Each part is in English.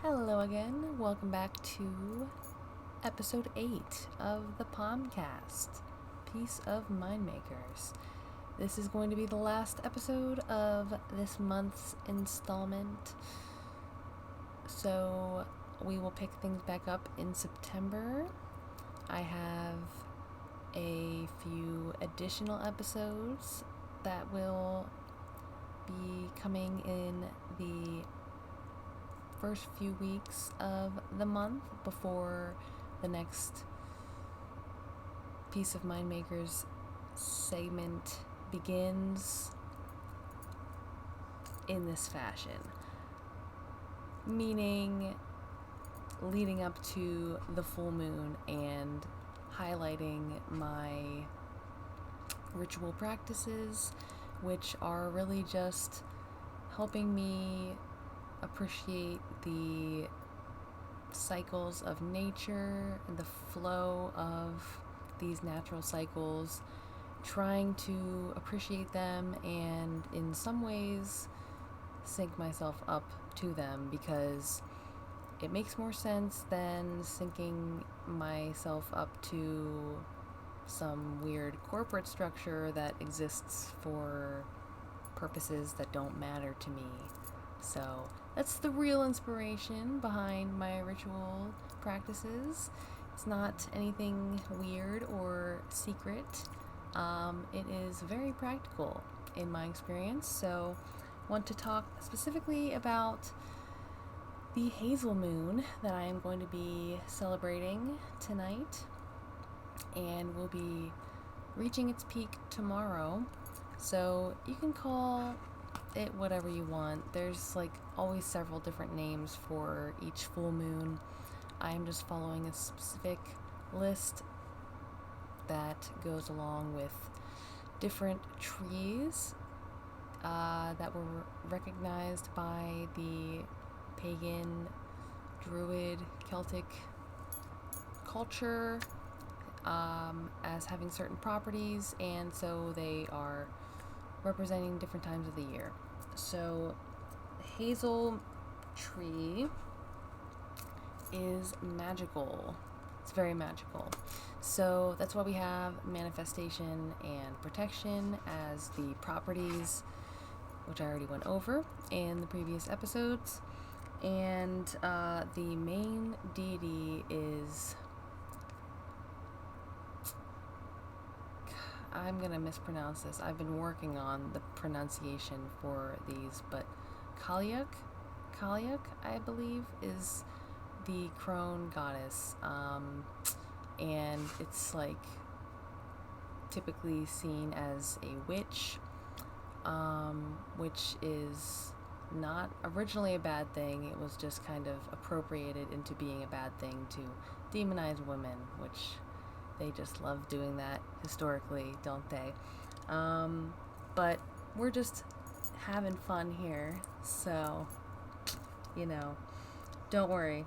Hello again. Welcome back to episode 8 of the POMM-cast, Peace of Mind Makers. This is going to be the last episode of this month's installment, so we will pick things back up in September. I have a few additional episodes that will be coming in the first few weeks of the month before the next Peace of Mind Makers segment begins in this fashion, meaning leading up to the full moon and highlighting my ritual practices, which are really just helping me appreciate the cycles of nature and the flow of these natural cycles, trying to appreciate them and in some ways sync myself up to them, because it makes more sense than syncing myself up to some weird corporate structure that exists for purposes that don't matter to me. So that's the real inspiration behind my ritual practices. It's not anything weird or secret. It is very practical in my experience. So I want to talk specifically about the Hazel Moon that I am going to be celebrating tonight, and will be reaching its peak tomorrow. So you can call it whatever you want. There's always several different names for each full moon. I am just following a specific list that goes along with different trees that were recognized by the pagan, druid, Celtic culture as having certain properties, and so they are representing different times of the year. So Hazel Tree is magical. It's very magical. So that's why we have manifestation and protection as the properties, which I already went over in the previous episodes. And the main deity is, I'm going to mispronounce this. I've been working on the pronunciation for these, but Kalyuk, I believe, is the crone goddess. And it's typically seen as a witch, which is not originally a bad thing. It was just kind of appropriated into being a bad thing to demonize women, which they just love doing that historically, don't they? But we're just having fun here, so, don't worry.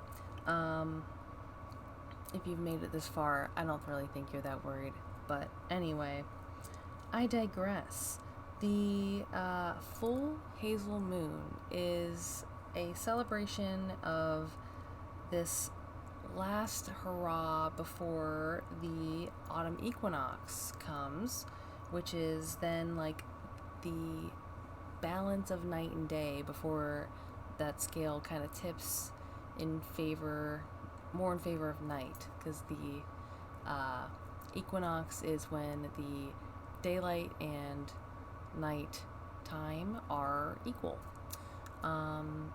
If you've made it this far, I don't really think you're that worried. But anyway, I digress. The full Hazel Moon is a celebration of this last hurrah before the autumn equinox comes, which is then the balance of night and day before that scale kind of tips more in favor of night, because the equinox is when the daylight and night time are equal.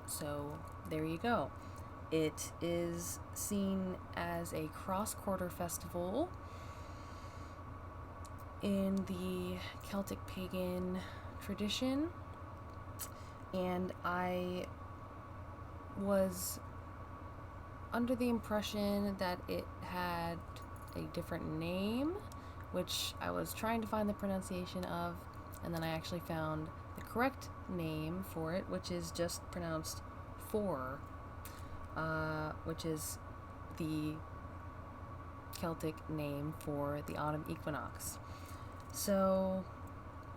So there you go. It is seen as a cross-quarter festival in the Celtic pagan tradition, and I was under the impression that it had a different name, which I was trying to find the pronunciation of, and then I actually found the correct name for it, which is just pronounced four, which is the Celtic name for the autumn equinox. So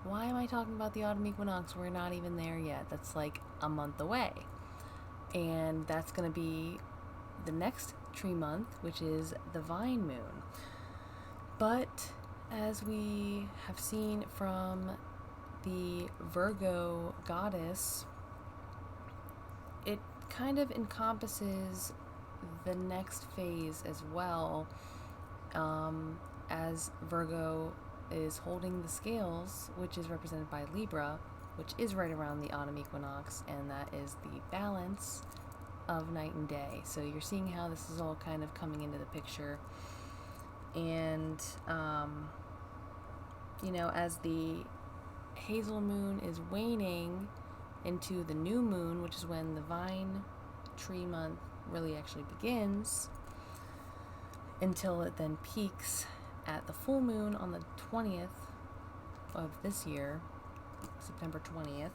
why am I talking about the autumn equinox? We're not even there yet. That's a month away. And that's going to be the next tree month, which is the vine moon. But as we have seen from the Virgo goddess, it kind of encompasses the next phase as well, as Virgo is holding the scales, which is represented by Libra, which is right around the autumn equinox, and that is the balance of night and day. So you're seeing how this is all kind of coming into the picture. And as the Hazel Moon is waning into the new moon, which is when the vine tree month really actually begins, until it then peaks at the full moon on the 20th of this year, September 20th,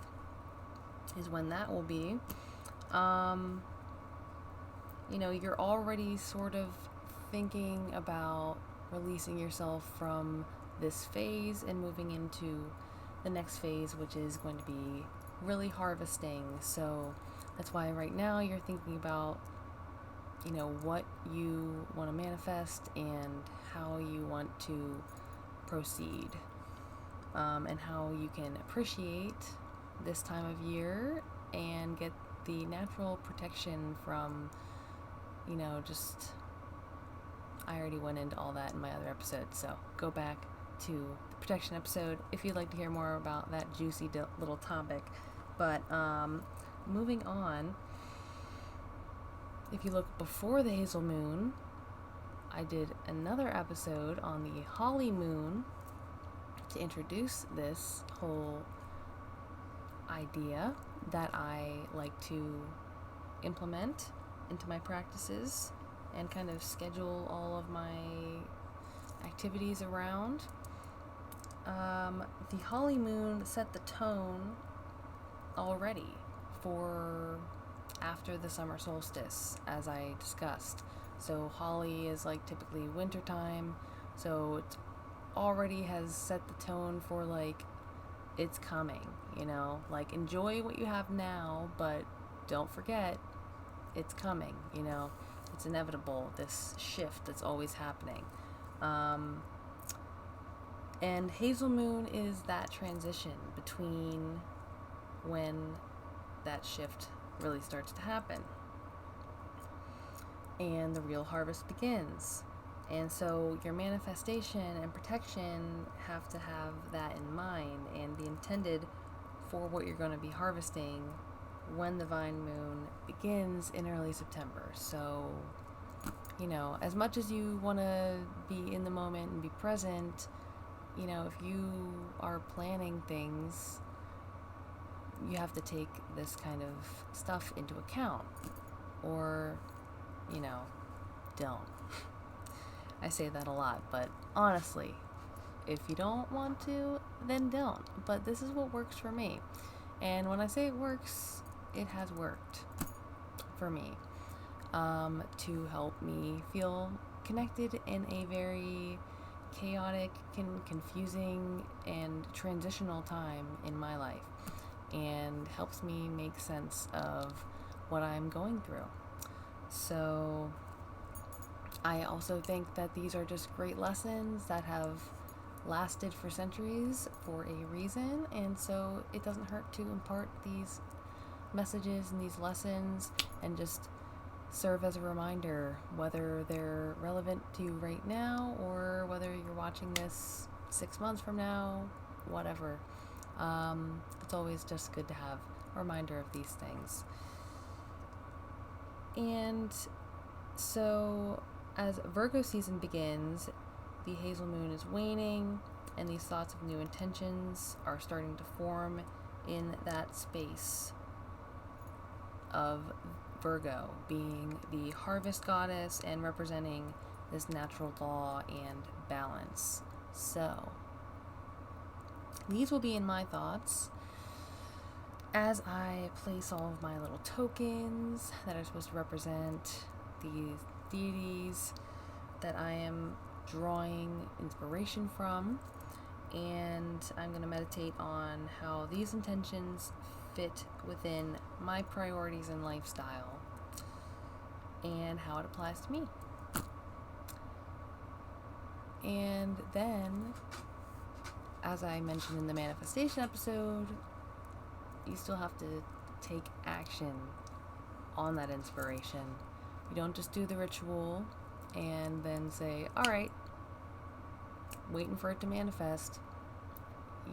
is when that will be. You're already sort of thinking about releasing yourself from this phase and moving into the next phase, which is going to be really harvesting. So that's why right now you're thinking about, what you want to manifest and how you want to proceed, and how you can appreciate this time of year and get the natural protection from, I already went into all that in my other episode, so go back to the protection episode if you'd like to hear more about that juicy little topic. But moving on, if you look before the Hazel Moon, I did another episode on the Holly Moon to introduce this whole idea that I like to implement into my practices and kind of schedule all of my activities around. The Holly Moon set the tone already for after the summer solstice, as I discussed. So Holly is like typically wintertime, so it's already has set the tone for like it's coming, like enjoy what you have now, but don't forget it's coming, it's inevitable, this shift that's always happening. And Hazel Moon is that transition between when that shift really starts to happen and the real harvest begins. And so your manifestation and protection have to have that in mind and be intended for what you're going to be harvesting when the vine moon begins in early September. So, as much as you want to be in the moment and be present, if you are planning things, you have to take this kind of stuff into account, or, don't. I say that a lot, but honestly, if you don't want to, then don't. But this is what works for me. And when I say it works, it has worked for me, to help me feel connected in a very chaotic, confusing, and transitional time in my life, and helps me make sense of what I'm going through. So I also think that these are just great lessons that have lasted for centuries for a reason, and so it doesn't hurt to impart these messages and these lessons and just serve as a reminder, whether they're relevant to you right now or whether you're watching this 6 months from now, whatever. It's always just good to have a reminder of these things. And so as Virgo season begins, the Hazel Moon is waning, and these thoughts of new intentions are starting to form in that space of Virgo, being the harvest goddess and representing this natural law and balance. So these will be in my thoughts as I place all of my little tokens that are supposed to represent these deities that I am drawing inspiration from, and I'm going to meditate on how these intentions fit within my priorities and lifestyle and how it applies to me. And then, as I mentioned in the manifestation episode, you still have to take action on that inspiration. You don't just do the ritual and then say, all right, waiting for it to manifest.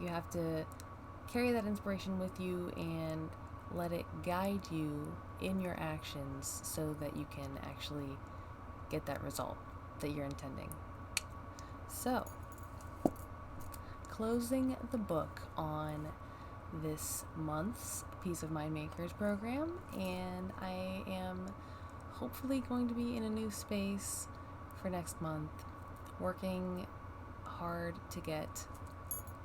You have to carry that inspiration with you and let it guide you in your actions so that you can actually get that result that you're intending. So, closing the book on this month's Peace of Mind Makers program, and I am hopefully going to be in a new space for next month, working hard to get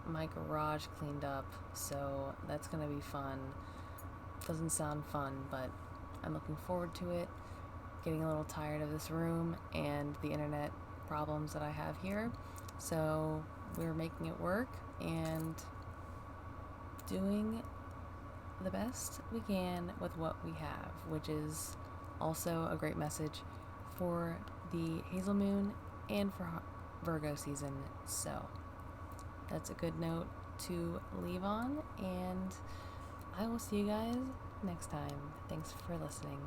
my garage cleaned up, so that's going to be fun. Doesn't sound fun, but I'm looking forward to it. Getting a little tired of this room and the internet problems that I have here, so we're making it work and doing the best we can with what we have, which is also a great message for the Hazel Moon and for Virgo season. So that's a good note to leave on, and I will see you guys next time. Thanks for listening.